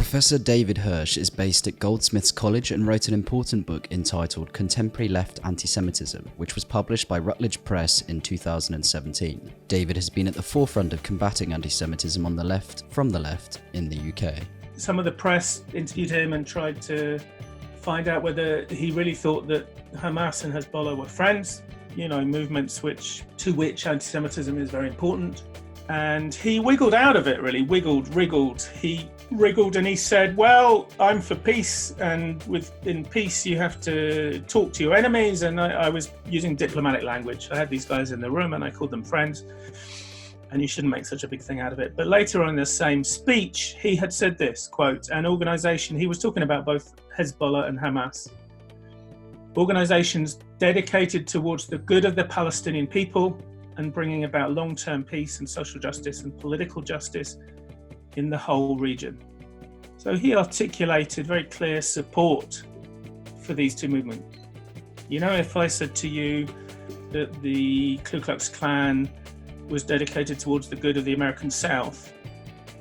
Professor David Hirsh is based at Goldsmiths College and wrote an important book entitled Contemporary Left Antisemitism, which was published by Routledge Press in 2017. David has been at the forefront of combating anti-Semitism on the left, from the left, in the UK. Some of the press interviewed him and tried to find out whether he really thought that Hamas and Hezbollah were friends, movements to which anti-Semitism is very important. And he wiggled out of it, really, wriggled. He wriggled and he said, well, I'm for peace, and in peace you have to talk to your enemies. And I was using diplomatic language. I had these guys in the room and I called them friends, and you shouldn't make such a big thing out of it. But later on in the same speech, he had said this, quote, an organization, he was talking about both Hezbollah and Hamas, organizations dedicated towards the good of the Palestinian people and bringing about long-term peace and social justice and political justice in the whole region. So he articulated very clear support for these two movements. If I said to you that the Ku Klux Klan was dedicated towards the good of the American South,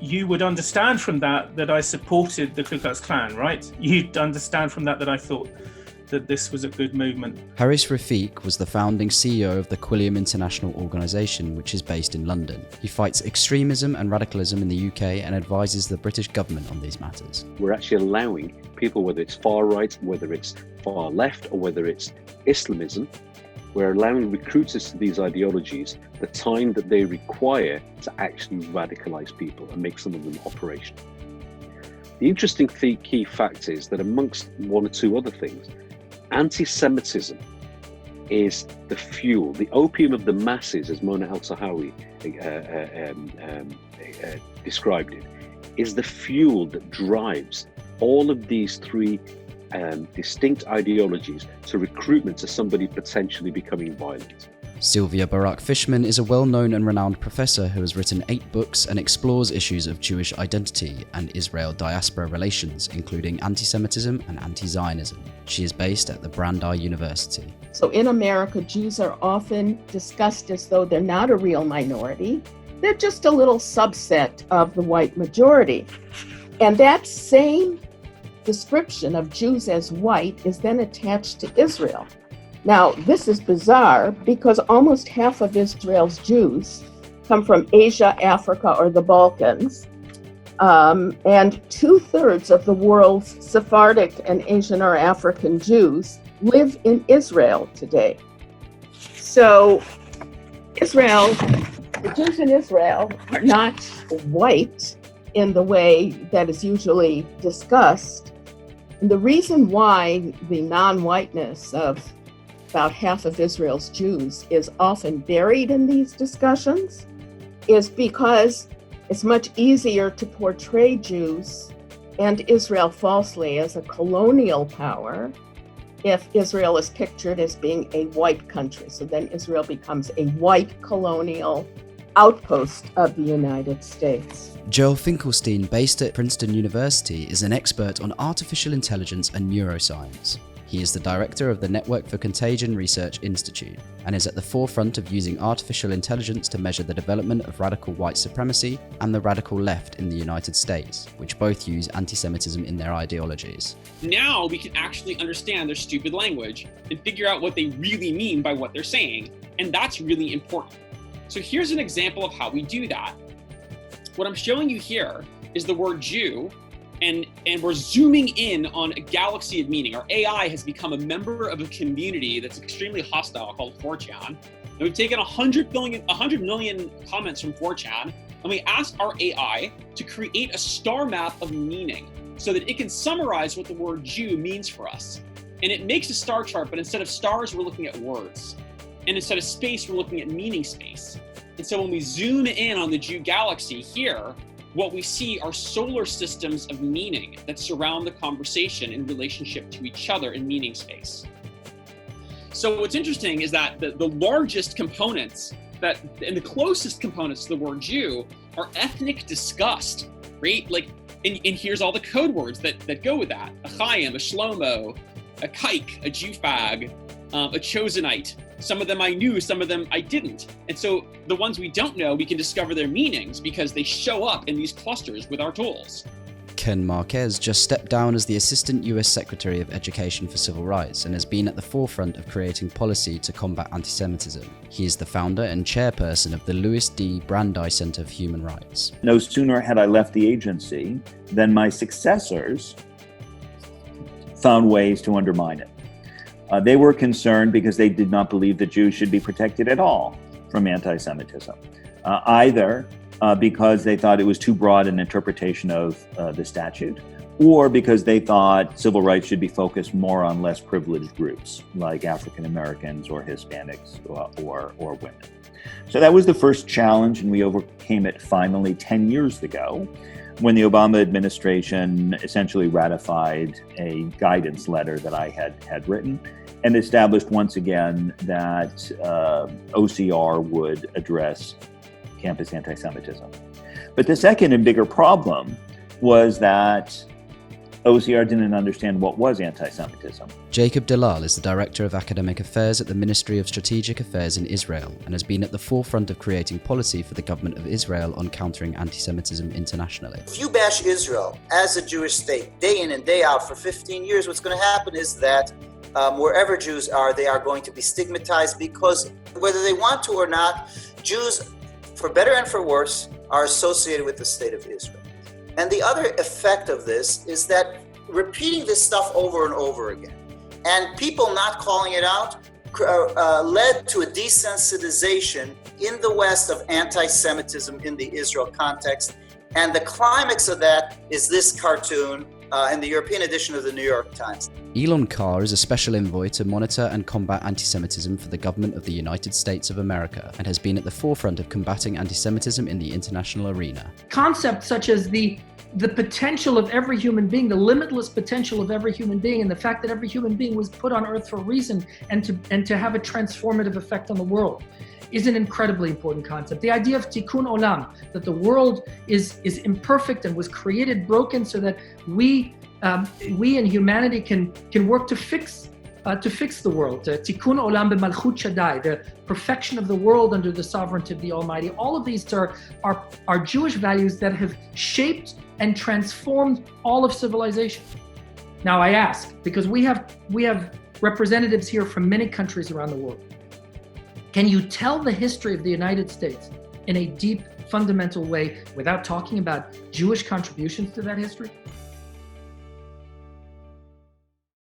you would understand from that I supported the Ku Klux Klan, right? You'd understand from that I thought that this was a good movement. Haras Rafiq was the founding CEO of the Quilliam international organisation, which is based in London. He fights extremism and radicalism in the UK and advises the British government on these matters. We're actually allowing people, whether it's far right, whether it's far left, or whether it's Islamism, we're allowing recruiters to these ideologies the time that they require to actually radicalise people and make some of them operational. The interesting key fact is that amongst one or two other things, anti-Semitism is the fuel, the opium of the masses, as Mona El-Sahawi described it, is the fuel that drives all of these three distinct ideologies to recruitment to somebody potentially becoming violent. Sylvia Barak-Fishman is a well-known and renowned professor who has written 8 books and explores issues of Jewish identity and Israel-diaspora relations, including anti-Semitism and anti-Zionism. She is based at the Brandeis University. So in America, Jews are often discussed as though they're not a real minority. They're just a little subset of the white majority. And that same description of Jews as white is then attached to Israel. Now, this is bizarre because almost half of Israel's Jews come from Asia, Africa, or the Balkans, and 2/3 of the world's Sephardic and Asian or African Jews live in Israel today. So the Jews in Israel are not white in the way that is usually discussed. And the reason why the non-whiteness of about half of Israel's Jews is often buried in these discussions is because it's much easier to portray Jews and Israel falsely as a colonial power if Israel is pictured as being a white country. So then Israel becomes a white colonial outpost of the United States. Joel Finkelstein, based at Princeton University, is an expert on artificial intelligence and neuroscience. He is the director of the Network for Contagion Research Institute and is at the forefront of using artificial intelligence to measure the development of radical white supremacy and the radical left in the United States, which both use anti-Semitism in their ideologies. Now we can actually understand their stupid language and figure out what they really mean by what they're saying, and that's really important. So here's an example of how we do that. What I'm showing you here is the word Jew, and we're zooming in on a galaxy of meaning. Our AI has become a member of a community that's extremely hostile called 4chan. And we've taken 100 million comments from 4chan, and we asked our AI to create a star map of meaning so that it can summarize what the word Jew means for us. And it makes a star chart, but instead of stars, we're looking at words. And instead of space, we're looking at meaning space. And so when we zoom in on the Jew galaxy here, what we see are solar systems of meaning that surround the conversation in relationship to each other in meaning space. So what's interesting is that the largest components and the closest components to the word Jew are ethnic disgust, right? And here's all the code words that go with that. A Chaim, a Shlomo, a Kike, a Jew fag, a Chosenite. Some of them I knew, some of them I didn't. And so the ones we don't know, we can discover their meanings because they show up in these clusters with our tools. Ken Marquez just stepped down as the Assistant US Secretary of Education for Civil Rights and has been at the forefront of creating policy to combat anti-Semitism. He is the founder and chairperson of the Louis D. Brandeis Center for Human Rights. No sooner had I left the agency than my successors found ways to undermine it. They were concerned because they did not believe that Jews should be protected at all from anti-Semitism, either because they thought it was too broad an interpretation of the statute, or because they thought civil rights should be focused more on less privileged groups like African Americans or Hispanics or women. So that was the first challenge, and we overcame it finally 10 years ago when the Obama administration essentially ratified a guidance letter that I had written and established once again that OCR would address campus anti-Semitism. But the second and bigger problem was that OCR didn't understand what was anti-Semitism. Jacob Dalal is the Director of Academic Affairs at the Ministry of Strategic Affairs in Israel and has been at the forefront of creating policy for the government of Israel on countering anti-Semitism internationally. If you bash Israel as a Jewish state day in and day out for 15 years, what's going to happen is that wherever Jews are, they are going to be stigmatized because whether they want to or not, Jews, for better and for worse, are associated with the state of Israel. And the other effect of this is that repeating this stuff over and over again and people not calling it out led to a desensitization in the West of anti-Semitism in the Israel context. And the climax of that is this cartoon in the European edition of the New York Times. Elon Carr is a special envoy to monitor and combat anti-Semitism for the government of the United States of America and has been at the forefront of combating anti-Semitism in the international arena. Concepts such as the potential of every human being, the limitless potential of every human being, and the fact that every human being was put on earth for a reason and to have a transformative effect on the world is an incredibly important concept. The idea of tikkun olam, that the world is imperfect and was created broken so that we in humanity can work to fix the world. Tikkun olam b'malchut Shaddai, the perfection of the world under the sovereignty of the Almighty. All of these are Jewish values that have shaped and transformed all of civilization. Now I ask, because we have representatives here from many countries around the world. Can you tell the history of the United States in a deep, fundamental way without talking about Jewish contributions to that history?